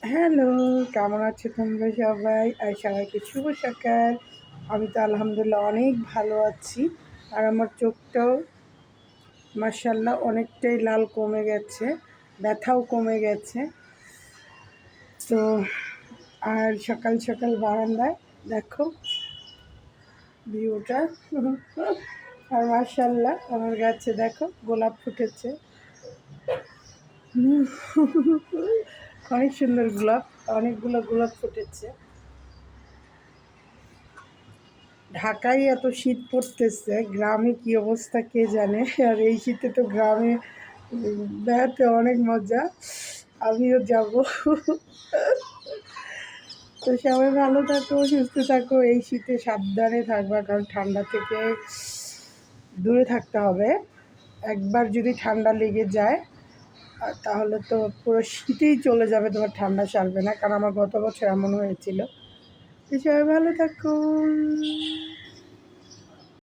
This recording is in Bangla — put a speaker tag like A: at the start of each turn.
A: হ্যালো, কেমন আছো তোমরা সবাই? আর সবাইকে শুভ সকাল। আমি তো আলহামদুলিল্লাহ অনেক ভালো আছি। আর আমার চোখটাও মাশাআল্লাহ অনেকটাই লাল কমে গেছে, ব্যথাও কমে গেছে। তো আর সকাল সকাল বারান্দায় দেখো ভিউটা। আর মাশাআল্লাহ আমার গাছে দেখো গোলাপ ফুটেছে। অনেক সুন্দর গোলাপ, অনেকগুলো গোলাপ ফুটেছে। ঢাকায় এত শীত পড়তেছে, গ্রামে কি অবস্থা কে জানে। আর এই শীতে তো গ্রামে বেড়াতে অনেক মজা, আমিও যাব। তো সবাই ভালো থাকো, সুস্থ থাকো, এই শীতে সাবধানে থাকবা, কারণ ঠান্ডা থেকে দূরে থাকতে হবে। একবার যদি ঠান্ডা লেগে যায় তাহলে তো পুরো শীতেই চলে যাবে, তোমার ঠান্ডা সারবে না, কারণ আমার গত বছর এমন হয়েছিল। তো সবাই ভালো থাকুন।